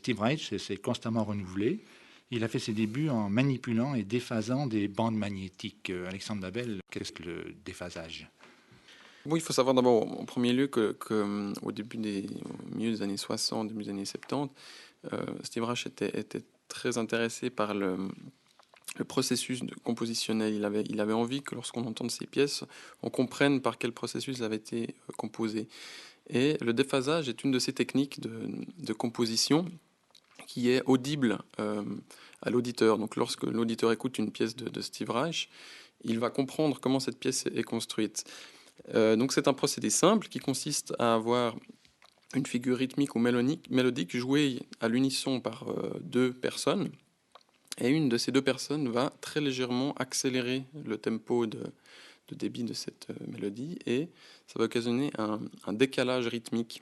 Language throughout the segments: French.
Steve Reich s'est constamment renouvelé. Il a fait ses débuts en manipulant et déphasant des bandes magnétiques. Alexandre Babel, qu'est-ce que le déphasage? Bon, il faut savoir d'abord, en premier lieu, au milieu des années 60, début des années 70, Steve Reich était très intéressé par le processus compositionnel. Il avait envie que lorsqu'on entende ses pièces, on comprenne par quel processus elles avaient été composées. Et le déphasage est une de ces techniques de composition qui est audible à l'auditeur. Donc lorsque l'auditeur écoute une pièce de Steve Reich, il va comprendre comment cette pièce est construite. Donc c'est un procédé simple qui consiste à avoir une figure rythmique ou mélodique jouée à l'unisson par deux personnes. Et une de ces deux personnes va très légèrement accélérer le tempo de débit de cette mélodie et ça va occasionner un décalage rythmique.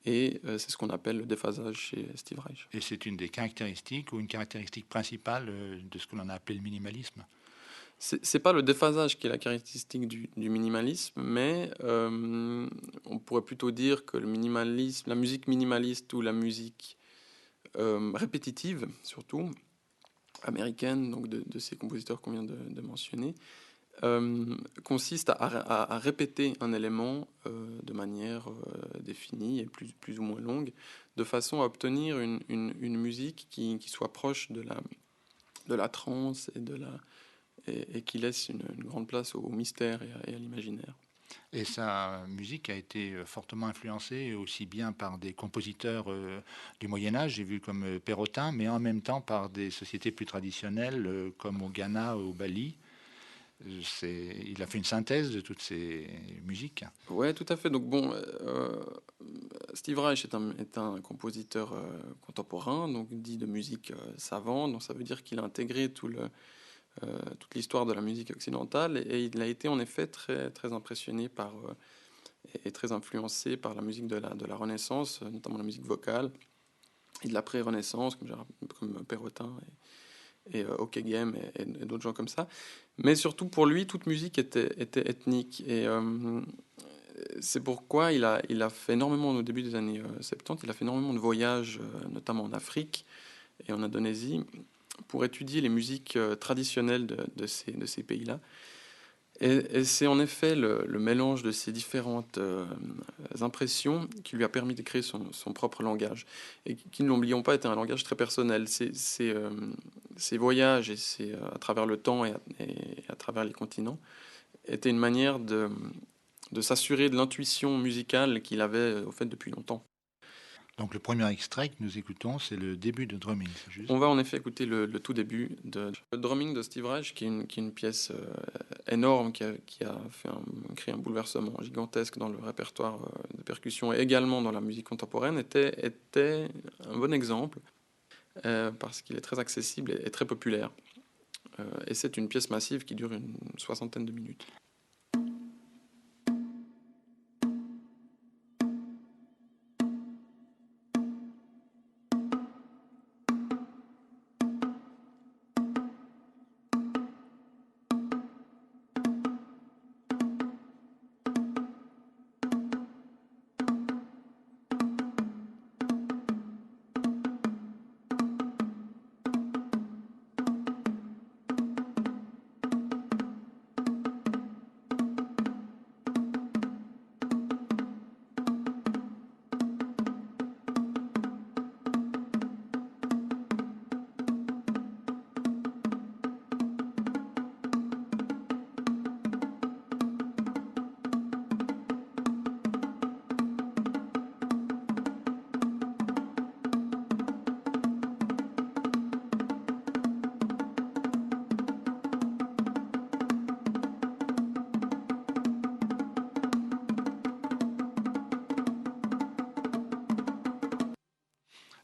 Et c'est ce qu'on appelle le déphasage chez Steve Reich. Et c'est une des caractéristiques ou une caractéristique principale de ce que l'on a appelé le minimalisme. C'est pas le déphasage qui est la caractéristique du minimalisme, mais on pourrait plutôt dire que le minimalisme, la musique minimaliste ou la musique répétitive, surtout américaine, donc de ces compositeurs qu'on vient de mentionner, consiste à répéter un élément de manière définie et plus ou moins longue, de façon à obtenir une musique qui soit proche de la trance et qui laisse une grande place au mystère et à l'imaginaire. Et sa musique a été fortement influencée aussi bien par des compositeurs du Moyen-Âge, j'ai vu comme Perrotin, mais en même temps par des sociétés plus traditionnelles comme au Ghana ou au Bali. Il a fait une synthèse de toutes ces musiques. Ouais, tout à fait. Donc bon, Steve Reich est un compositeur contemporain, donc dit de musique savante. Donc ça veut dire qu'il a intégré toute l'histoire de la musique occidentale et il a été en effet très très impressionné et très influencé par la musique de la Renaissance, notamment la musique vocale et de la pré-Renaissance, comme Perrotin et OK Game et d'autres gens comme ça. Mais surtout pour lui, toute musique était ethnique. Et c'est pourquoi il a fait énormément, au début des années 70, il a fait énormément de voyages, notamment en Afrique et en Indonésie, pour étudier les musiques traditionnelles de ces pays-là. Et c'est en effet le mélange de ces différentes impressions qui lui a permis de créer son propre langage. Et qui, ne l'oublions pas, était un langage très personnel. Ces voyages à travers le temps et à travers les continents étaient une manière de s'assurer de l'intuition musicale qu'il avait au fait depuis longtemps. Donc le premier extrait que nous écoutons, c'est le début de Drumming, c'est juste? On va en effet écouter le tout début de Drumming de Steve Reich, qui est une pièce énorme qui a créé un bouleversement gigantesque dans le répertoire de percussion et également dans la musique contemporaine, était un bon exemple parce qu'il est très accessible et très populaire. Et c'est une pièce massive qui dure une soixantaine de minutes.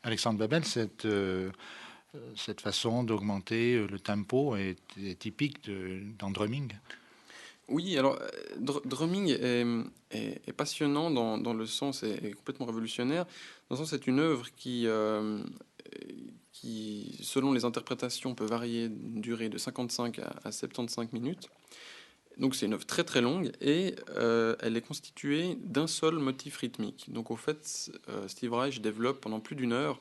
Alexandre Babel, cette façon d'augmenter le tempo est typique dans Drumming. Oui, alors Drumming est passionnant dans le sens, est complètement révolutionnaire, dans le sens c'est une œuvre qui, selon les interprétations, peut varier d'une durée de 55 à 75 minutes. Donc c'est une œuvre très très longue et elle est constituée d'un seul motif rythmique. Donc au fait, Steve Reich développe pendant plus d'une heure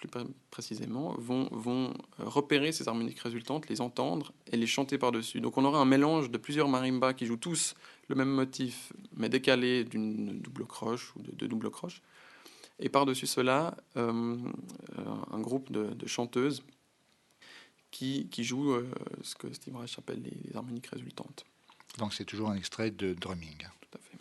plus précisément, vont repérer ces harmoniques résultantes, les entendre et les chanter par-dessus. Donc on aura un mélange de plusieurs marimbas qui jouent tous le même motif, mais décalé d'une double croche ou de deux doubles croches. Et par-dessus cela, un groupe de chanteuses qui jouent ce que Steve Reich appelle les harmoniques résultantes. Donc c'est toujours un extrait de drumming. Tout à fait.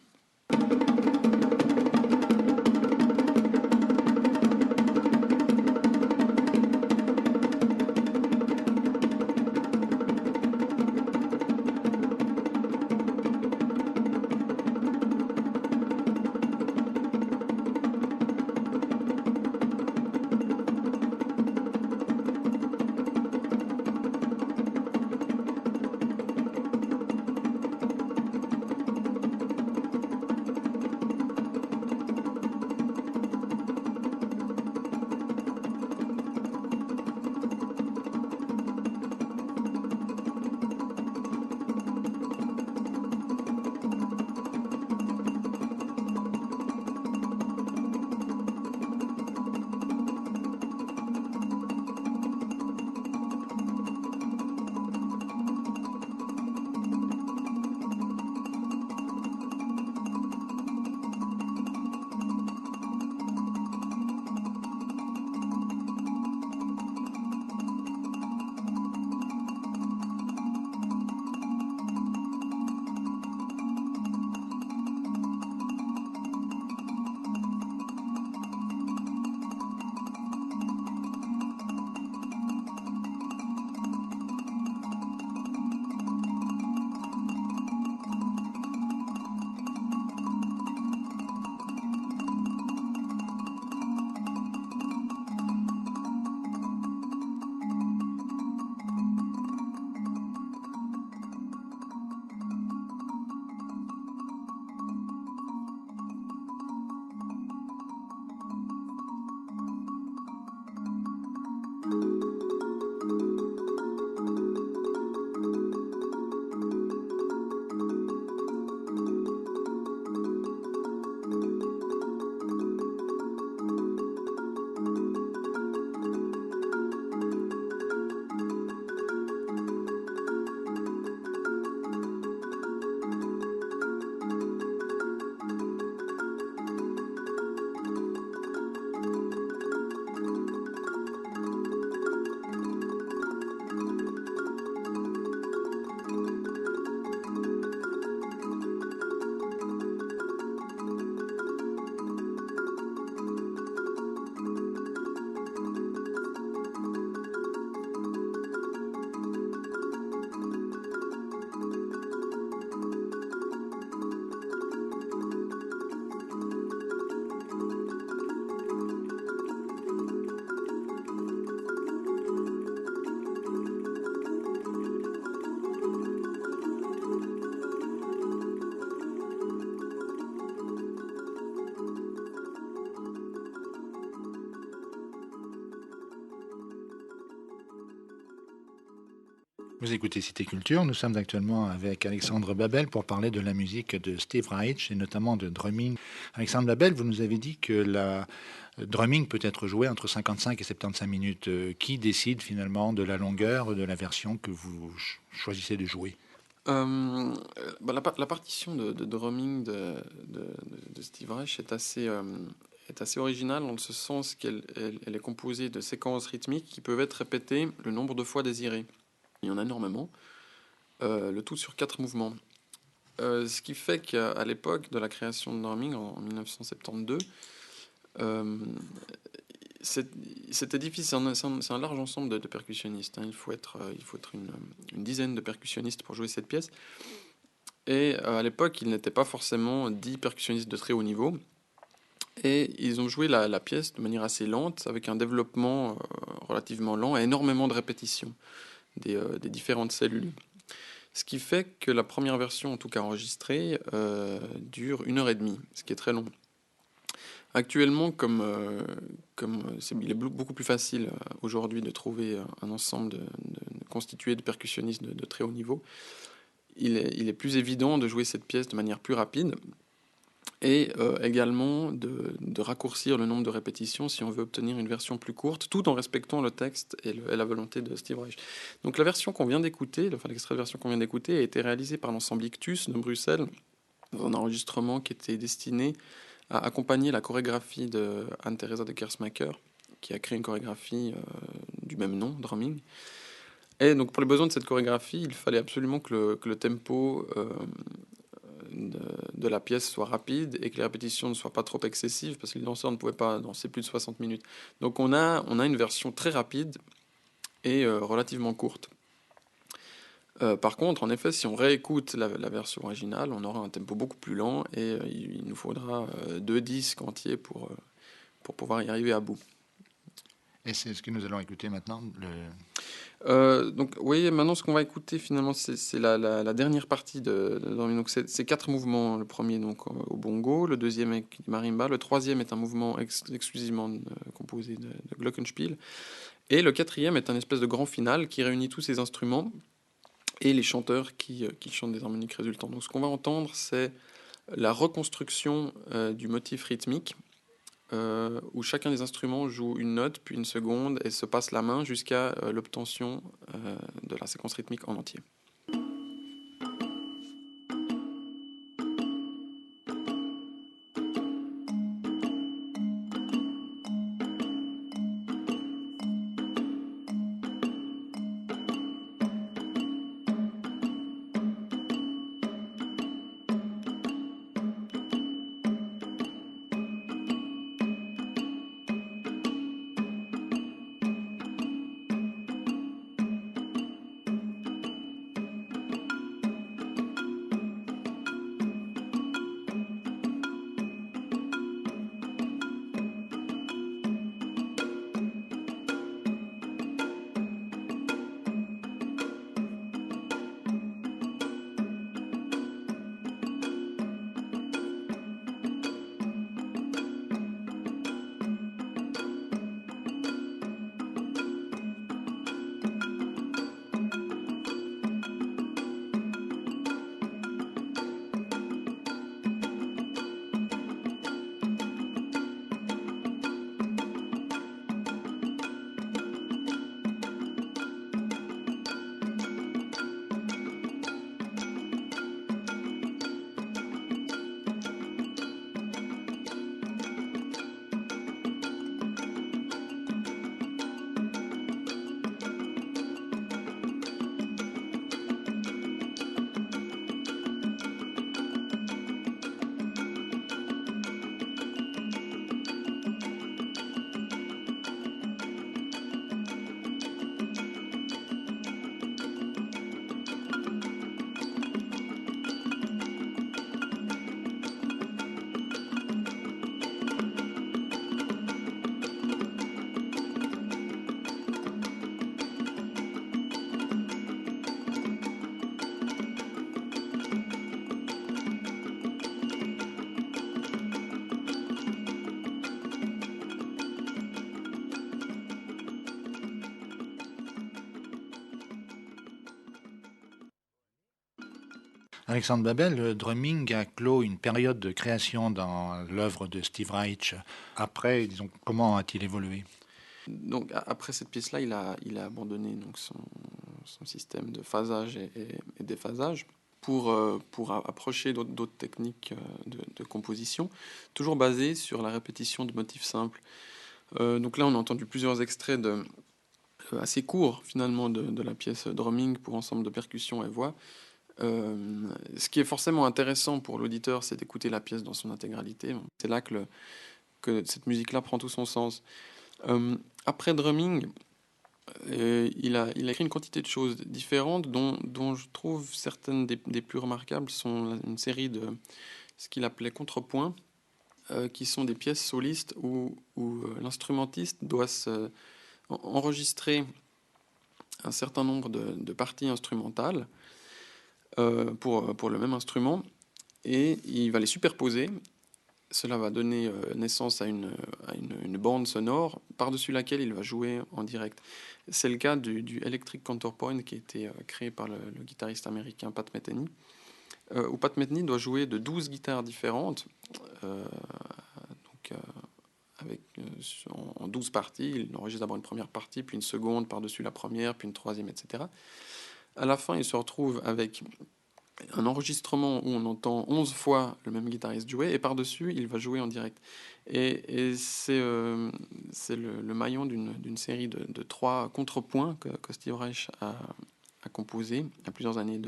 Vous écoutez Cité Culture, nous sommes actuellement avec Alexandre Babel pour parler de la musique de Steve Reich et notamment de drumming. Alexandre Babel, vous nous avez dit que la drumming peut être joué entre 55 et 75 minutes. Qui décide finalement de la longueur de la version que vous choisissez de jouer? La partition de drumming de Steve Reich est assez originale en ce sens qu'elle est composée de séquences rythmiques qui peuvent être répétées le nombre de fois désiré. Il y en a énormément, le tout sur 4 mouvements. Ce qui fait qu'à l'époque de la création de drumming en 1972, c'était difficile. C'est un large ensemble de percussionnistes. Il faut être une dizaine de percussionnistes pour jouer cette pièce. Et à l'époque, il n'était pas forcément 10 percussionnistes de très haut niveau. Et ils ont joué la pièce de manière assez lente, avec un développement relativement lent et énormément de répétitions des différentes cellules. Ce qui fait que la première version, en tout cas enregistrée, dure 1h30, ce qui est très long. Actuellement, il est beaucoup plus facile aujourd'hui de trouver un ensemble constitué de percussionnistes de très haut niveau, il est plus évident de jouer cette pièce de manière plus rapide. et également de raccourcir le nombre de répétitions si on veut obtenir une version plus courte, tout en respectant le texte et la volonté de Steve Reich. Donc la version qu'on vient d'écouter, l'extrait de version qu'on vient d'écouter, a été réalisé par l'ensemble Ictus de Bruxelles, dans un enregistrement qui était destiné à accompagner la chorégraphie de Anne-Theresa de Kersmacher, qui a créé une chorégraphie du même nom, Drumming. Et donc pour les besoins de cette chorégraphie, il fallait absolument que le tempo de la pièce soit rapide et que les répétitions ne soient pas trop excessives, parce que les danseurs ne pouvaient pas danser plus de 60 minutes. Donc on a une version très rapide et relativement courte. Par contre, en effet, si on réécoute la version originale, on aura un tempo beaucoup plus lent et il nous faudra 2 disques entiers pour pouvoir y arriver à bout. Et c'est ce que nous allons écouter maintenant. Donc, oui, maintenant, ce qu'on va écouter, finalement, c'est la dernière partie de donc, c'est 4 mouvements. Le premier, donc, au bongo, le deuxième avec marimba, le troisième est un mouvement exclusivement composé de glockenspiel, et le quatrième est un espèce de grand final qui réunit tous ces instruments et les chanteurs qui chantent des harmoniques résultantes. Donc, ce qu'on va entendre, c'est la reconstruction du motif rythmique, où chacun des instruments joue une note, puis une seconde, et se passe la main jusqu'à l'obtention de la séquence rythmique en entier. Alexandre Babel, le drumming a clos une période de création dans l'œuvre de Steve Reich. Après, disons, comment a-t-il évolué? Donc, après cette pièce-là, il a abandonné donc, son système de phasage et déphasage pour approcher d'autres techniques de composition, toujours basées sur la répétition de motifs simples. Donc là, on a entendu plusieurs extraits assez courts, finalement, de la pièce Drumming pour ensemble de percussions et voix. Ce qui est forcément intéressant pour l'auditeur, c'est d'écouter la pièce dans son intégralité. C'est là que cette musique-là prend tout son sens. Après Drumming, il a écrit une quantité de choses différentes, dont je trouve certaines des plus remarquables sont une série de ce qu'il appelait contrepoints, qui sont des pièces solistes où l'instrumentiste doit enregistrer un certain nombre de parties instrumentales pour le même instrument, et il va les superposer. Cela va donner naissance à une bande sonore par-dessus laquelle il va jouer en direct. C'est le cas du Electric Counterpoint qui a été créé par le guitariste américain Pat Metheny. où Pat Metheny doit jouer de 12 guitares différentes, donc, en 12 parties. Il enregistre d'abord une première partie, puis une seconde par-dessus la première, puis une troisième, etc. À la fin, il se retrouve avec un enregistrement où on entend 11 fois le même guitariste jouer, et par-dessus, il va jouer en direct. Et c'est le maillon d'une série de 3 contrepoints que Steve Reich a composé à plusieurs années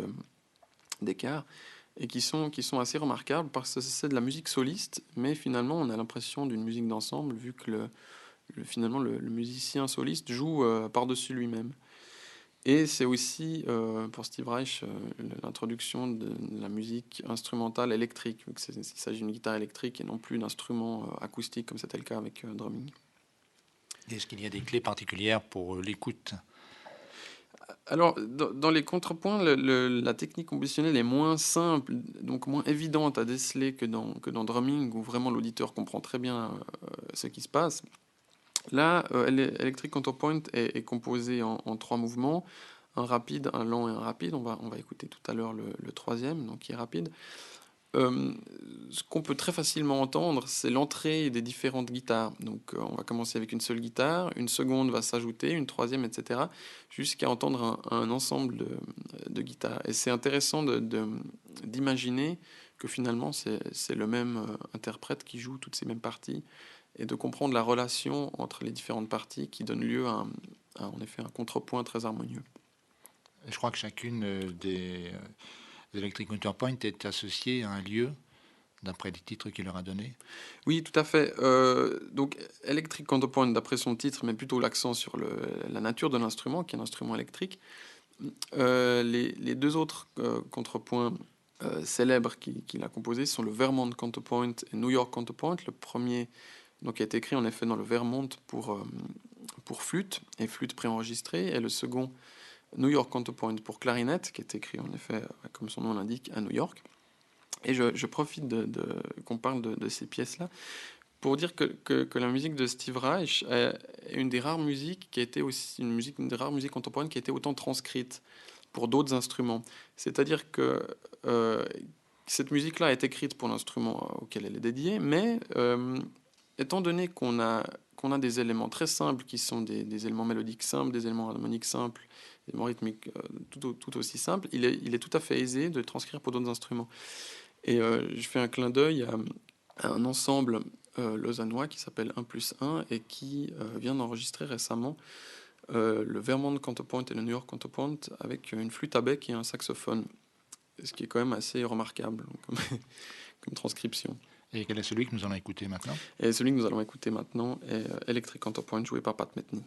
d'écart, et qui sont assez remarquables parce que c'est de la musique soliste, mais finalement on a l'impression d'une musique d'ensemble vu que finalement le musicien soliste joue par-dessus lui-même. Et c'est aussi pour Steve Reich l'introduction de la musique instrumentale électrique, vu qu'il s'agit d'une guitare électrique et non plus d'instruments acoustiques comme c'était le cas avec drumming. Est-ce qu'il y a des clés particulières pour l'écoute? Alors, dans les contrepoints, la technique compositionnelle est moins simple, donc moins évidente à déceler que dans drumming, où vraiment l'auditeur comprend très bien ce qui se passe. Là, Electric Counterpoint est composé en 3 mouvements, un rapide, un lent et un rapide. On va écouter tout à l'heure le troisième, donc qui est rapide. Ce qu'on peut très facilement entendre, c'est l'entrée des différentes guitares. Donc on va commencer avec une seule guitare, une seconde va s'ajouter, une troisième, etc., jusqu'à entendre un ensemble de guitares. Et c'est intéressant d'imaginer que finalement c'est le même interprète qui joue toutes ces mêmes parties, et de comprendre la relation entre les différentes parties qui donne lieu à en effet un contrepoint très harmonieux. Je crois que chacune des Electric Counterpoint est associée à un lieu, d'après les titres qu'il leur a donnés. Oui, tout à fait. Donc, Electric Counterpoint, d'après son titre, met plutôt l'accent sur la nature de l'instrument, qui est un instrument électrique. Les 2 autres contrepoints célèbres qu'il a composés sont le Vermont Counterpoint et New York Counterpoint. Le premier donc, a été écrit en effet dans le Vermont pour flûte et flûte préenregistrée, et le second, New York Counterpoint pour clarinette, qui est écrit en effet, comme son nom l'indique, à New York. Et je profite qu'on parle de ces pièces-là pour dire que la musique de Steve Reich est une des rares musiques qui a été aussi une des rares musiques contemporaines qui a été autant transcrite pour d'autres instruments. C'est-à-dire que cette musique-là est écrite pour l'instrument auquel elle est dédiée, mais étant donné qu'on a des éléments très simples qui sont des éléments mélodiques simples, des éléments harmoniques simples, des éléments rythmiques tout aussi simples, il est tout à fait aisé de transcrire pour d'autres instruments. Et je fais un clin d'œil à un ensemble lausannois qui s'appelle 1+1 et qui vient d'enregistrer récemment le Vermont Counterpoint et le New York Counterpoint avec une flûte à bec et un saxophone, ce qui est quand même assez remarquable comme transcription. Et quel est celui que nous allons écouter maintenant? Et celui que nous allons écouter maintenant est Electric Counterpoint, joué par Pat Metheny.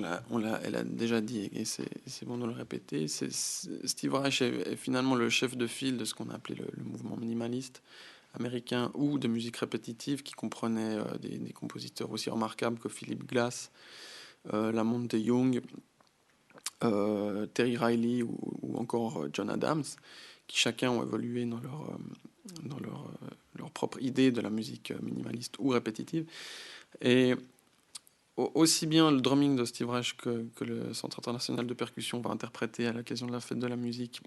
elle a déjà dit, et c'est bon de le répéter, Steve Reich est finalement le chef de file de ce qu'on a appelé le mouvement minimaliste américain, ou de musique répétitive, qui comprenait des compositeurs aussi remarquables que Philip Glass, Lamont de Young, Terry Riley ou encore John Adams, qui chacun ont évolué dans leur propre idée de la musique minimaliste ou répétitive. Et aussi bien le drumming de Steve Reich que le Centre international de percussion va interpréter à l'occasion de la fête de la musique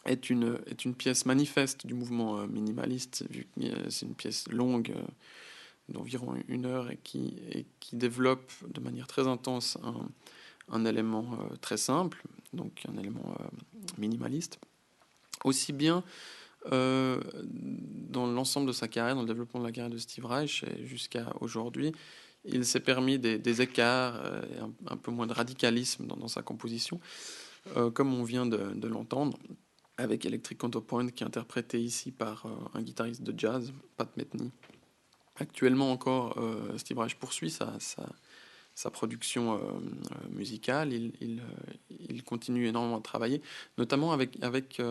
est une pièce manifeste du mouvement minimaliste, vu que c'est une pièce longue d'environ 1 heure et qui développe de manière très intense un élément très simple, donc un élément minimaliste. Aussi bien dans l'ensemble de sa carrière, dans le développement de la carrière de Steve Reich et jusqu'à aujourd'hui, il s'est permis des écarts et un peu moins de radicalisme dans sa composition, comme on vient de l'entendre, avec Electric Counterpoint, qui est interprété ici par un guitariste de jazz, Pat Metheny. Actuellement encore, Steve Reich poursuit sa production musicale. Il continue énormément à travailler, notamment avec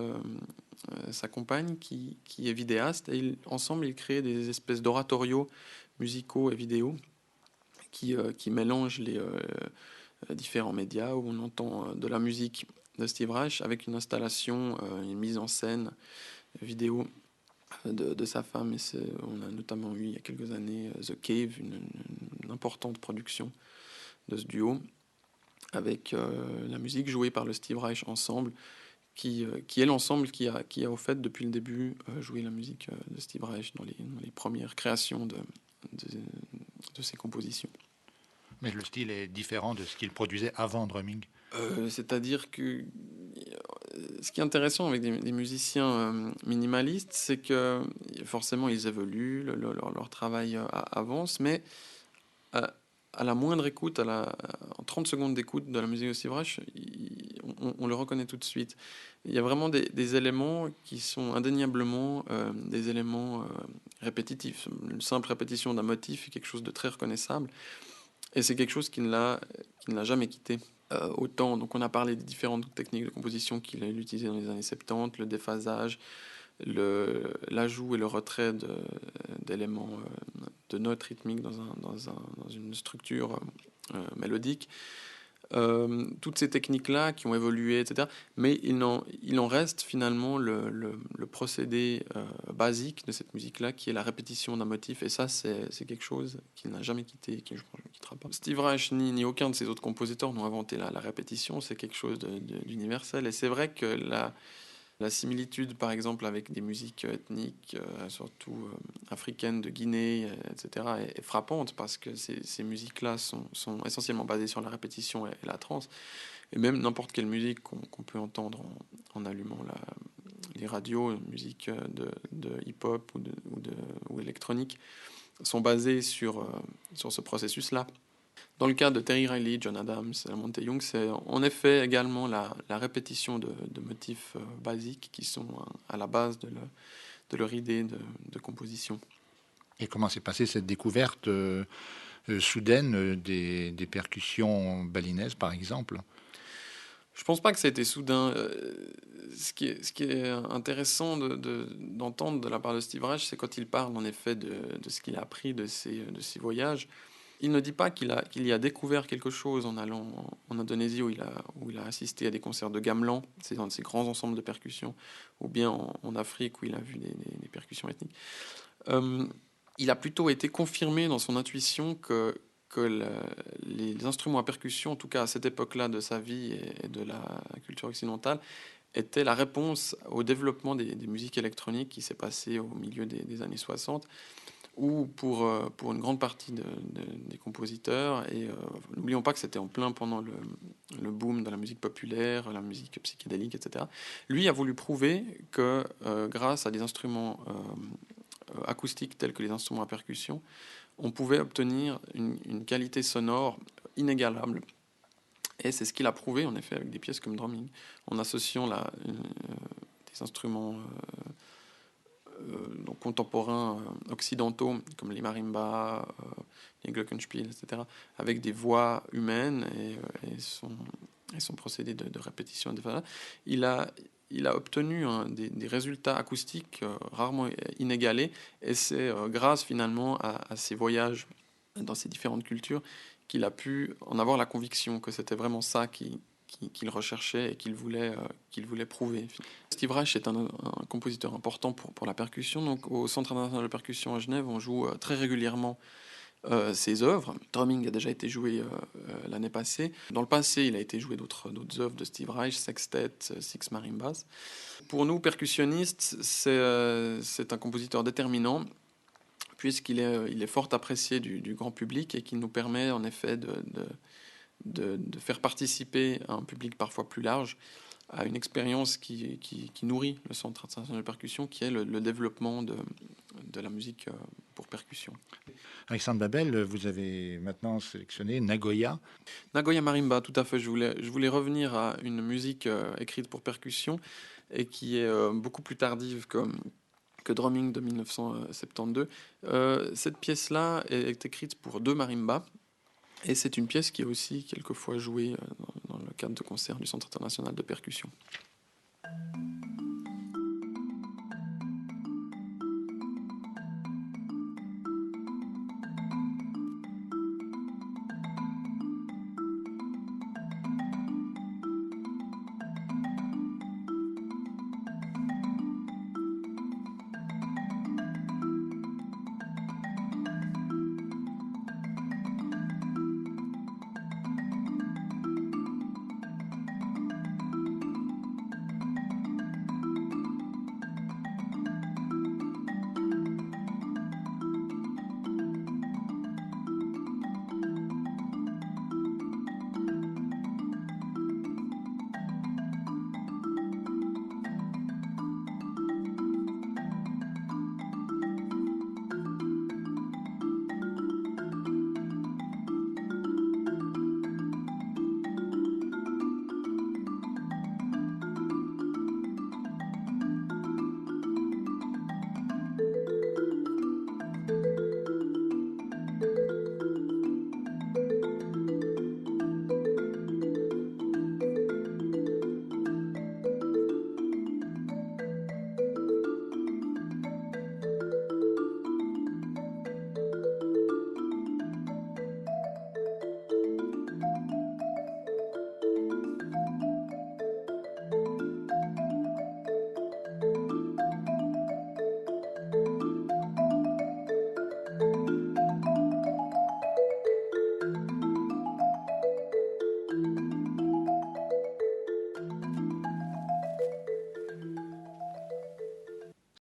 sa compagne qui est vidéaste. Et ensemble, ils créent des espèces d'oratorios musicaux et vidéo qui mélangent les différents médias, où on entend de la musique de Steve Reich avec une installation, une mise en scène vidéo de sa femme. Et on a notamment eu il y a quelques années The Cave, une importante production de ce duo, avec la musique jouée par le Steve Reich Ensemble, qui est l'ensemble qui a au fait depuis le début joué la musique de Steve Reich dans les premières créations de ses compositions. Mais le style est différent de ce qu'il produisait avant drumming. C'est-à-dire que ce qui est intéressant avec des musiciens minimalistes, c'est que forcément ils évoluent, leur travail avance, mais à la moindre écoute, en 30 secondes d'écoute de la musique de Steve Reich, on le reconnaît tout de suite. Il y a vraiment des éléments qui sont indéniablement des éléments répétitifs. Une simple répétition d'un motif est quelque chose de très reconnaissable, et c'est quelque chose qui ne l'a jamais quitté. Autant, donc on a parlé des différentes techniques de composition qu'il a utilisées dans les années 70, le déphasage, l'ajout et le retrait d'éléments de notes rythmiques dans une structure mélodique. Toutes ces techniques-là qui ont évolué, etc. Mais il en reste finalement le procédé basique de cette musique-là, qui est la répétition d'un motif. Et ça, c'est quelque chose qu'il n'a jamais quitté et qui, je pense, ne quittera pas. Steve Reich ni aucun de ses autres compositeurs n'ont inventé la répétition. C'est quelque chose d'universel. Et c'est vrai que la similitude, par exemple, avec des musiques ethniques, surtout africaines de Guinée, etc., est frappante, parce que ces musiques-là sont essentiellement basées sur la répétition et la trance. Et même n'importe quelle musique qu'on peut entendre en allumant les radios, musique de hip-hop ou électronique, sont basées sur ce processus-là. Dans le cas de Terry Riley, John Adams, Lamont de Young, c'est en effet également la répétition de motifs basiques qui sont à la base de leur idée de composition. Et comment s'est passée cette découverte soudaine des percussions balinaises, par exemple? Je pense pas que ça a été soudain. Ce qui est intéressant d'entendre de la part de Steve Reich, c'est quand il parle en effet de ce qu'il a appris de ses voyages. Il ne dit pas qu'il y a découvert quelque chose en allant en Indonésie, où il a assisté à des concerts de gamelan, c'est dans de ces grands ensembles de percussions, ou bien en Afrique, où il a vu des percussions ethniques. Il a plutôt été confirmé dans son intuition que les instruments à percussion, en tout cas à cette époque-là de sa vie et de la culture occidentale, étaient la réponse au développement des musiques électroniques qui s'est passé au milieu des années 60, ou pour une grande partie des compositeurs. Et n'oublions pas que c'était en plein pendant le boom de la musique populaire, la musique psychédélique, etc. Lui a voulu prouver que grâce à des instruments acoustiques tels que les instruments à percussion, on pouvait obtenir une qualité sonore inégalable. Et c'est ce qu'il a prouvé, en effet, avec des pièces comme Drumming, en associant des instruments donc contemporains occidentaux, comme les marimbas, les glockenspiel, etc., avec des voix humaines et son procédé de répétition. Il a obtenu des résultats acoustiques rarement inégalés, et c'est grâce finalement à ses voyages dans ces différentes cultures qu'il a pu en avoir la conviction que c'était vraiment ça qu'il recherchait et qu'il voulait prouver. Steve Reich est un compositeur important pour la percussion. Donc, au Centre international de percussion à Genève, on joue très régulièrement ses œuvres. Drumming a déjà été joué l'année passée. Dans le passé, il a été joué d'autres œuvres de Steve Reich, Sextet, Six Marimbas. Pour nous, percussionnistes, c'est un compositeur déterminant, puisqu'il est fort apprécié du grand public et qui nous permet en effet de faire participer un public parfois plus large à une expérience qui nourrit le Centre international de percussion, qui est le développement de la musique pour percussion. Alexandre Babel, vous avez maintenant sélectionné Nagoya. Nagoya Marimba, tout à fait. Je voulais revenir à une musique écrite pour percussion et qui est beaucoup plus tardive que Drumming de 1972. Cette pièce-là est écrite pour 2 marimbas. Et c'est une pièce qui est aussi quelquefois jouée dans le cadre de concerts du Centre international de percussion.